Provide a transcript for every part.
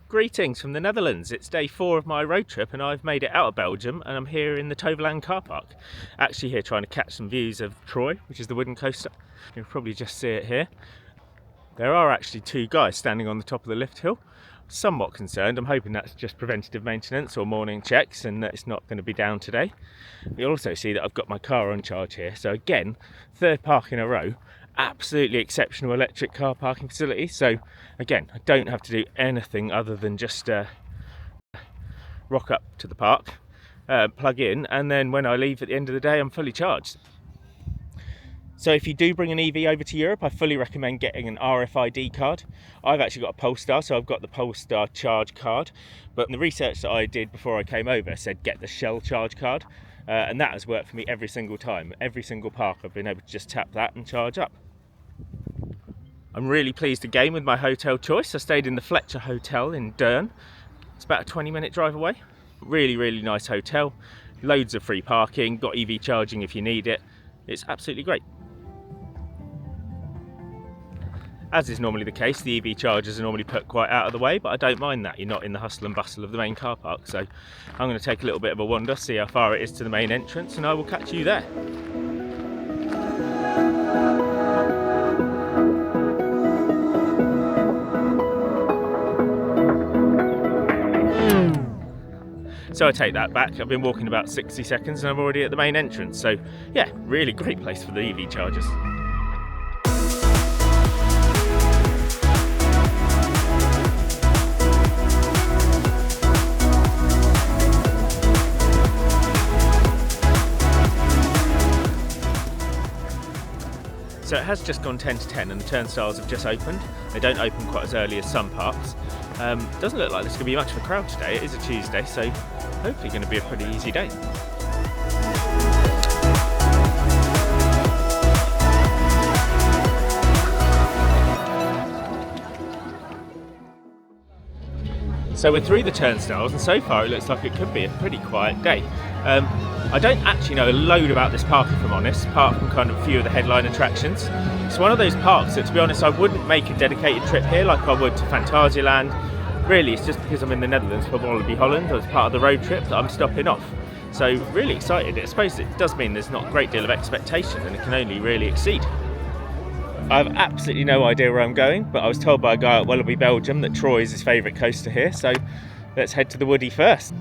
Greetings from the Netherlands. It's day 4 of my road trip and I've made it out of Belgium and I'm here in the Toverland car park. Actually here trying to catch some views of Troy, which is the wooden coaster. You'll probably just see it here. There are actually 2 guys standing on the top of the lift hill. Somewhat concerned. I'm hoping that's just preventative maintenance or morning checks and that it's not going to be down today. You'll also see that I've got my car on charge here. So again, 3rd park in a row. Absolutely exceptional electric car parking facility. So again, I don't have to do anything other than just rock up to the park, plug in, and then when I leave at the end of the day I'm fully charged. So if you do bring an EV over to Europe, I fully recommend getting an RFID card. I've actually got a Polestar, so I've got the Polestar charge card, but the research that I did before I came over said get the Shell charge card, and that has worked for me every single time. Every single park I've been able to just tap that and charge up. I'm really pleased again with my hotel choice. I stayed in the Fletcher Hotel in Deurne. It's about a 20-minute drive away. Really nice hotel. Loads of free parking, got EV charging if you need it. It's absolutely great. As is normally the case, the EV chargers are normally put quite out of the way, but I don't mind that. You're not in the hustle and bustle of the main car park. So I'm going to take a little bit of a wander, see how far it is to the main entrance, and I will catch you there. So I take that back. I've been walking about 60 seconds and I'm already at the main entrance. So yeah, really great place for the EV chargers. So it has just gone 10 to 10 and the turnstiles have just opened. They don't open quite as early as some parks. Doesn't look like there's going to be much of a crowd today. It is a Tuesday, so hopefully going to be a pretty easy day. So we're through the turnstiles and so far it looks like it could be a pretty quiet day. I don't actually know a load about this park if I'm honest, apart from kind of a few of the headline attractions. It's one of those parks that, to be honest, I wouldn't make a dedicated trip here like I would to Fantasieland. Really, it's just because I'm in the Netherlands for Wallaby Holland as part of the road trip that I'm stopping off. So really excited. I suppose it does mean there's not a great deal of expectation and it can only really exceed. I have absolutely no idea where I'm going, but I was told by a guy at Wallaby Belgium that Troy is his favourite coaster here, so let's head to the Woody first.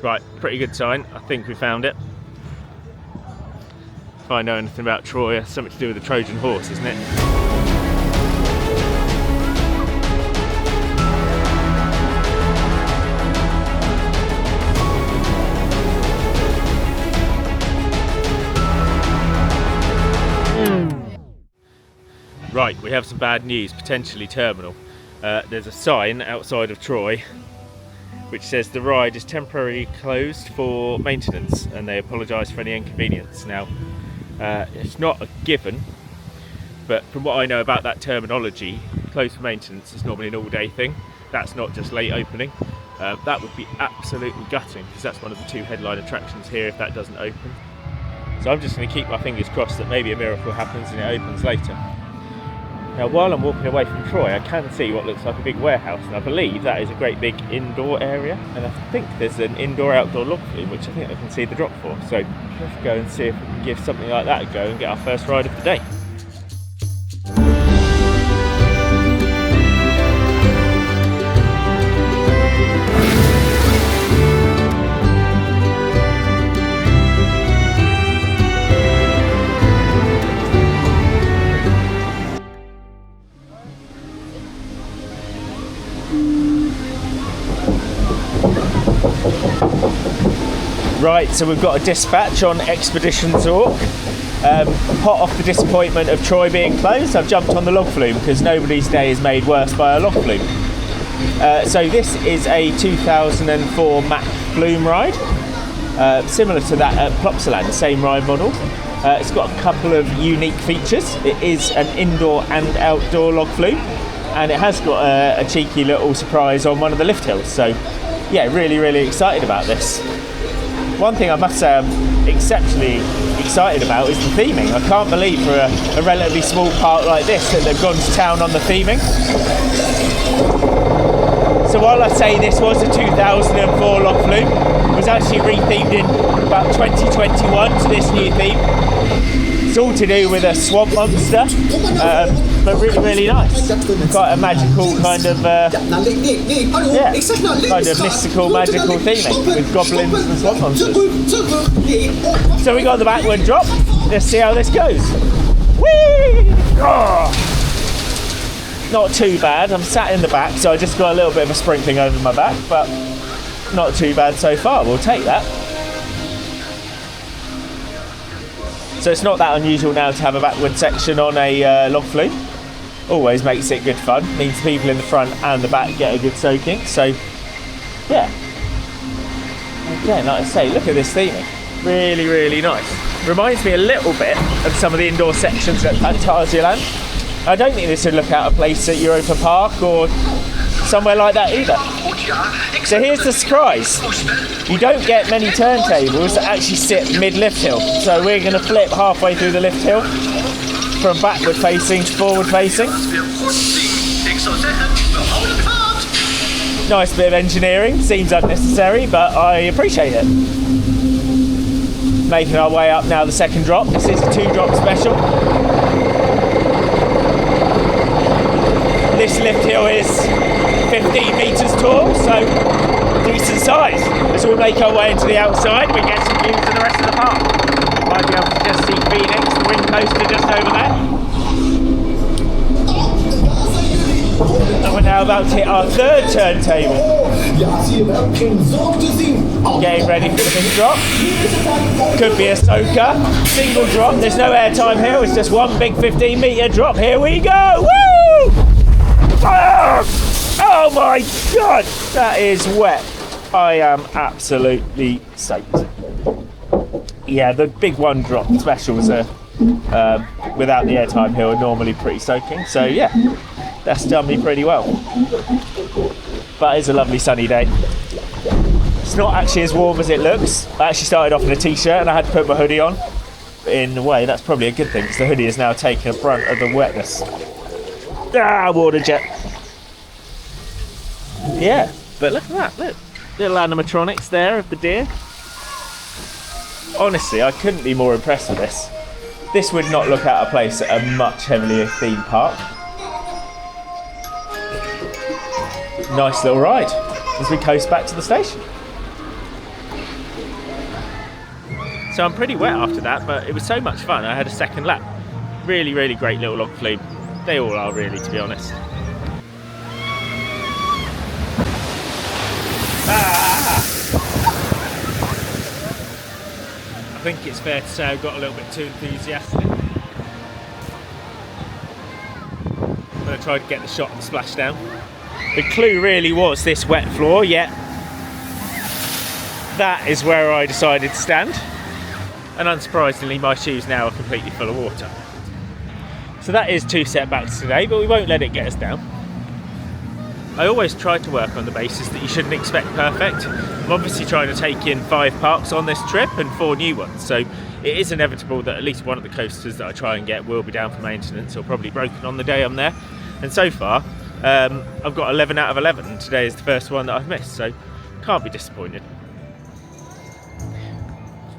Right, pretty good sign. I think we found it. If I know anything about Troy, it's something to do with the Trojan horse, isn't it? Right, we have some bad news, potentially terminal. There's a sign outside of Troy which says the ride is temporarily closed for maintenance and they apologise for any inconvenience. Now, it's not a given, but from what I know about that terminology, closed for maintenance is normally an all-day thing. That's not just late opening. That would be absolutely gutting because that's one of the 2 headline attractions here if that doesn't open. So I'm just going to keep my fingers crossed that maybe a miracle happens and it opens later. Now, while I'm walking away from Troy, I can see what looks like a big warehouse, and I believe that is a great big indoor area, and I think there's an indoor-outdoor log flume, which I think I can see the drop for. So let's go and see if we can give something like that a go and get our first ride of the day. Right, so we've got a dispatch on Expedition Zork. Hot off the disappointment of Troy being closed, I've jumped on the log flume because nobody's day is made worse by a log flume. So this is a 2004 Mack flume ride, similar to that at Plopsaland, same ride model. It's got a couple of unique features. It is an indoor and outdoor log flume, and it has got a cheeky little surprise on one of the lift hills. So yeah, really excited about this. One thing I must say I'm exceptionally excited about is the theming. I can't believe for a relatively small park like this that they've gone to town on the theming. So while I say this was a 2004 log flume, it was actually rethemed in about 2021 to this new theme. It's all to do with a swamp monster, but really, really nice. Quite a magical kind of, kind of mystical, magical theming with goblins and swamp monsters. So we got the backward drop. Let's see how this goes. Whee! Oh! Not too bad. I'm sat in the back, so I just got a little bit of a sprinkling over my back, but not too bad so far. We'll take that. So it's not that unusual now to have a backward section on a log flume. Always makes it good fun. Means people in the front and the back get a good soaking. So yeah. Again, like I say, look at this theming. Really, really nice. Reminds me a little bit of some of the indoor sections at Fantasyland. I don't think this would look out of place at Europa Park or somewhere like that either. So here's the surprise. You don't get many turntables that actually sit mid-lift hill. So we're going to flip halfway through the lift hill from backward facing to forward facing. Nice bit of engineering. Seems unnecessary, but I appreciate it. Making our way up now the second drop. This is a 2-drop special. This lift hill is 15 metres tall, so decent size. As we make our way into the outside, we get some views of the rest of the park. Might be able to just see Fenix, the wind coaster just over there. And we're now about to hit our third turntable. Getting ready for the big drop. Could be a soaker. Single drop, there's no airtime here, it's just one big 15-metre drop. Here we go! Woo! Oh my god, that is wet. I am absolutely soaked. Yeah, the big 1-drop specials are, without the airtime here, are normally pretty soaking. So yeah, that's done me pretty well. But it's a lovely sunny day. It's not actually as warm as it looks. I actually started off in a t-shirt and I had to put my hoodie on. But in a way, that's probably a good thing because the hoodie is now taking a brunt of the wetness. Ah, water jet. Yeah, but look at that, look. Little animatronics there of the deer. Honestly, I couldn't be more impressed with this. This would not look out of place at a much heavily themed park. Nice little ride as we coast back to the station. So I'm pretty wet after that, but it was so much fun. I had a second lap. Really, really great little log flume. They all are really, to be honest. I think it's fair to say I got a little bit too enthusiastic. When I tried to get the shot of the splashdown. The clue really was this wet floor, yet that is where I decided to stand. And unsurprisingly, my shoes now are completely full of water. So that is 2 setbacks today, but we won't let it get us down. I always try to work on the basis that you shouldn't expect perfect. I'm obviously trying to take in 5 parks on this trip and 4 new ones, so it is inevitable that at least one of the coasters that I try and get will be down for maintenance or probably broken on the day I'm there. And so far, I've got 11 out of 11, and today is the first one that I've missed, so can't be disappointed.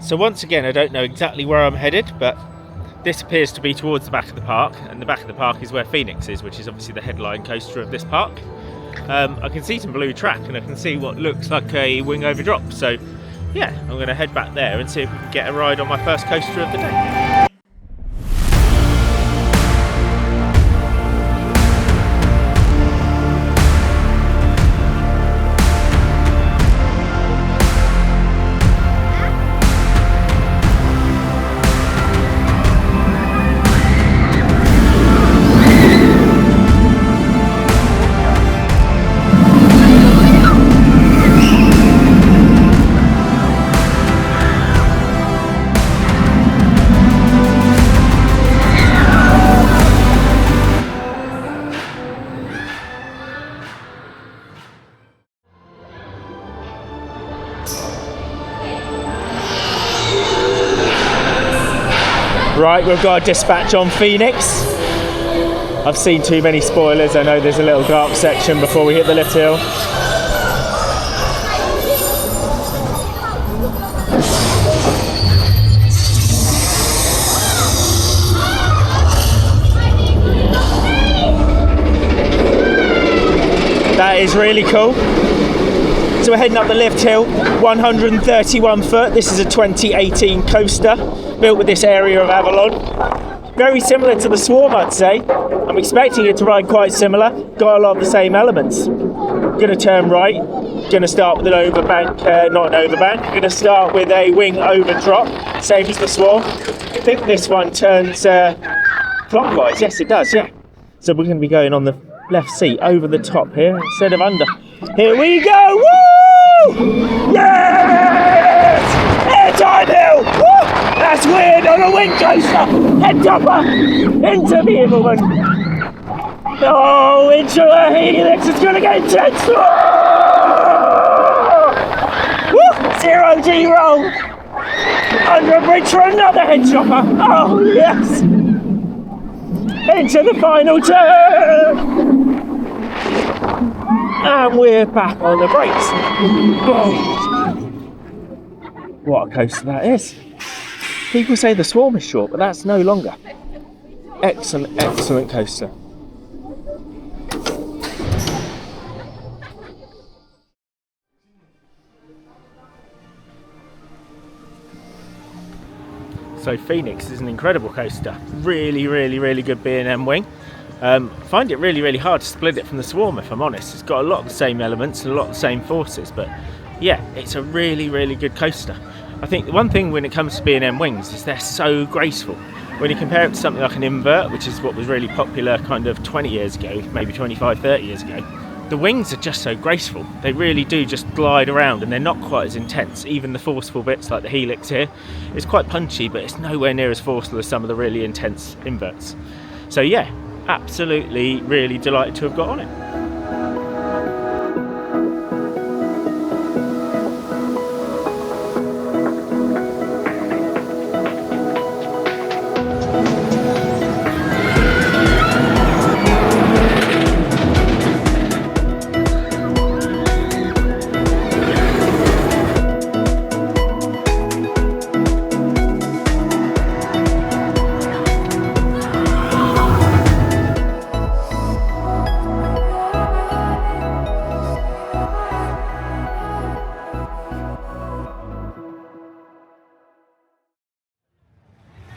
So once again, I don't know exactly where I'm headed, but this appears to be towards the back of the park, and the back of the park is where Fenix is, which is obviously the headline coaster of this park. I can see some blue track and I can see what looks like a wing over drop, so yeah, I'm going to head back there and see if we can get a ride on my first coaster of the day. Right, we've got a dispatch on Fenix. I've seen too many spoilers. I know there's a little dark section before we hit the lift hill. That is really cool. So we're heading up the lift hill, 131 foot. This is a 2018 coaster built with this area of Avalon. Very similar to the Swarm, I'd say. I'm expecting it to ride quite similar. Got a lot of the same elements. Gonna turn right. Gonna start with an overbank, not an overbank. Gonna start with a wing over drop, same as the Swarm. I think this one turns clockwise. Yes, it does. Yeah. So we're gonna be going on the left seat over the top here instead of under. Here we go! Woo! Yes! Airtime hill! Woo! That's weird on a wind coaster! Head topper! Into the woman! Oh, into a helix! It's gonna get intense! Woo! 0G roll! Under a bridge for another head chopper! Oh, yes! Into the final turn! And we're back on the brakes. Oh. What a coaster that is. People say the Swarm is short, but that's no longer. Excellent, excellent coaster. So Fenix is an incredible coaster. Really, really, really good B&M wing. Find it really, really hard to split it from the Swarm, if I'm honest. It's got a lot of the same elements and a lot of the same forces, but yeah, it's a really, really good coaster. I think the one thing when it comes to B&M wings is they're so graceful. When you compare it to something like an invert, which is what was really popular kind of 20 years ago, maybe 25, 30 years ago, the wings are just so graceful. They really do just glide around and they're not quite as intense. Even the forceful bits like the helix here, it's quite punchy, but it's nowhere near as forceful as some of the really intense inverts. So yeah, absolutely really delighted to have got on it.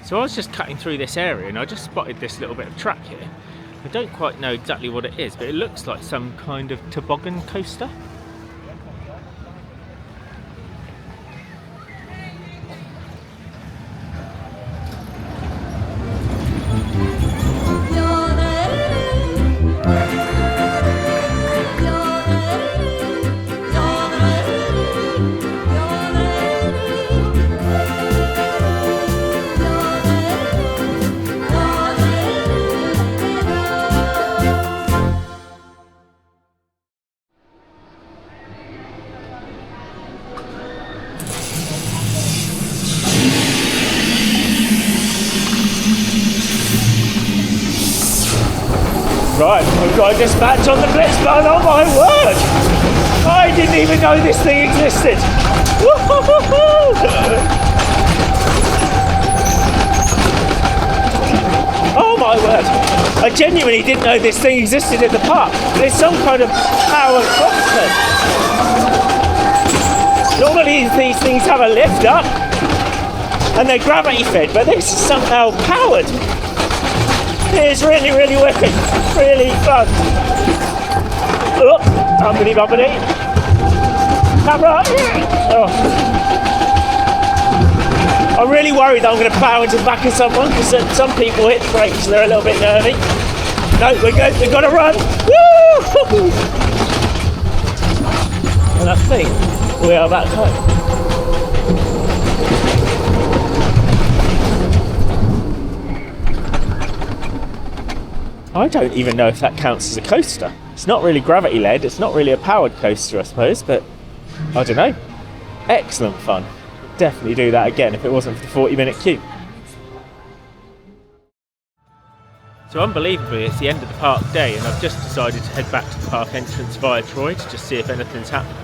So I was just cutting through this area and I just spotted this little bit of track here. I don't quite know exactly what it is, but it looks like some kind of toboggan coaster. Right, we've got a dispatch on the blitz button, oh my word! I didn't even know this thing existed! Oh my word! I genuinely didn't know this thing existed in the park. It's some kind of powered boxer. Normally these things have a lift up and they're gravity fed, but this is somehow powered. It's really, really wicked, really fun. Oh, bumpity bumpity. Camera. Oh. I'm really worried that I'm going to plough into the back of someone because some people hit the brakes and they're a little bit nervy. No, we're good. We've got to run. Woo! And I think we are back home. I don't even know if that counts as a coaster. It's not really gravity led, it's not really a powered coaster I suppose, but I don't know. Excellent fun. Definitely do that again if it wasn't for the 40-minute queue. So unbelievably, it's the end of the park day and I've just decided to head back to the park entrance via Troy to just see if anything's happened.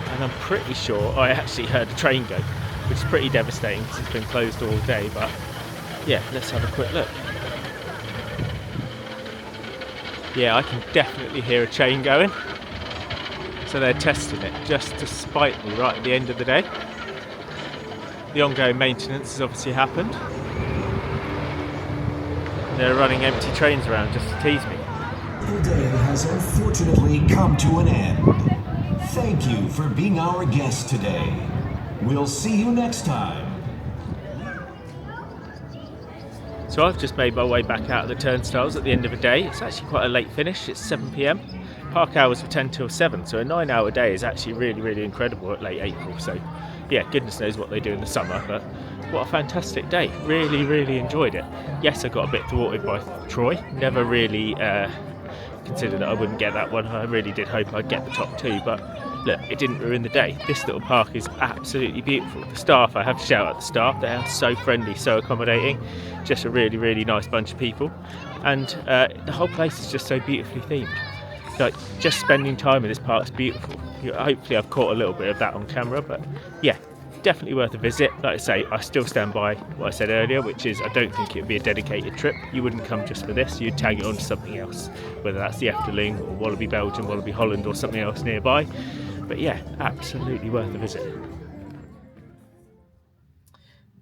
And I'm pretty sure I actually heard a train go, which is pretty devastating because it's been closed all day, but yeah, let's have a quick look. Yeah, I can definitely hear a train going. So they're testing it just to spite me right at the end of the day. The ongoing maintenance has obviously happened. They're running empty trains around just to tease me. The day has unfortunately come to an end. Thank you for being our guest today. We'll see you next time. So I've just made my way back out of the turnstiles at the end of the day. It's actually quite a late finish, it's 7 PM. Park hours were 10 till 7, so a 9-hour day is actually really, really incredible at late April. So yeah, goodness knows what they do in the summer, but what a fantastic day. Really, really enjoyed it. Yes, I got a bit thwarted by Troy. Never really considered that I wouldn't get that one. I really did hope I'd get the top 2, but look, it didn't ruin the day. This little park is absolutely beautiful. The staff, I have to shout out the staff, they are so friendly, so accommodating. Just a really, really nice bunch of people. And the whole place is just so beautifully themed. Like, just spending time in this park is beautiful. Hopefully I've caught a little bit of that on camera, but yeah, definitely worth a visit. Like I say, I still stand by what I said earlier, which is I don't think it would be a dedicated trip. You wouldn't come just for this, you'd tag it on to something else, whether that's the Efteling or Wallaby Belgium, Wallaby Holland or something else nearby. But yeah, absolutely worth a visit.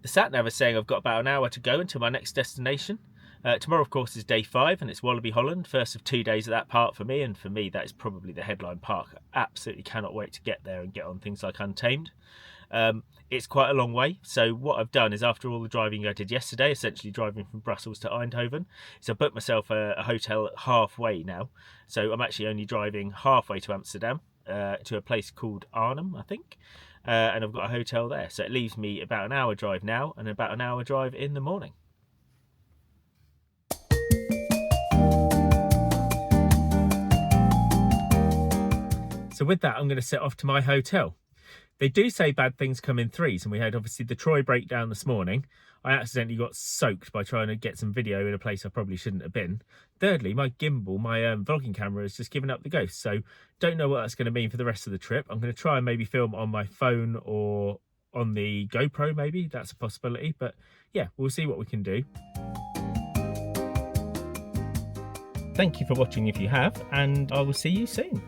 The sat-nav is saying I've got about an hour to go until my next destination. Tomorrow, of course, is day 5 and it's Wallaby Holland, first of 2 days at that park for me, and for me that is probably the headline park. I absolutely cannot wait to get there and get on things like Untamed. It's quite a long way, so what I've done is, after all the driving I did yesterday, essentially driving from Brussels to Eindhoven, is I booked myself a hotel halfway now. So I'm actually only driving halfway to Amsterdam, to a place called Arnhem, I think, and I've got a hotel there. So it leaves me about an hour drive now and about an hour drive in the morning. So with that, I'm going to set off to my hotel. They do say bad things come in threes, and we had obviously the Troy breakdown this morning. I accidentally got soaked by trying to get some video in a place I probably shouldn't have been. Thirdly, my gimbal, my vlogging camera, has just given up the ghost, so don't know what that's going to mean for the rest of the trip. I'm going to try and maybe film on my phone or on the GoPro, maybe. That's a possibility, but yeah, we'll see what we can do. Thank you for watching if you have, and I will see you soon.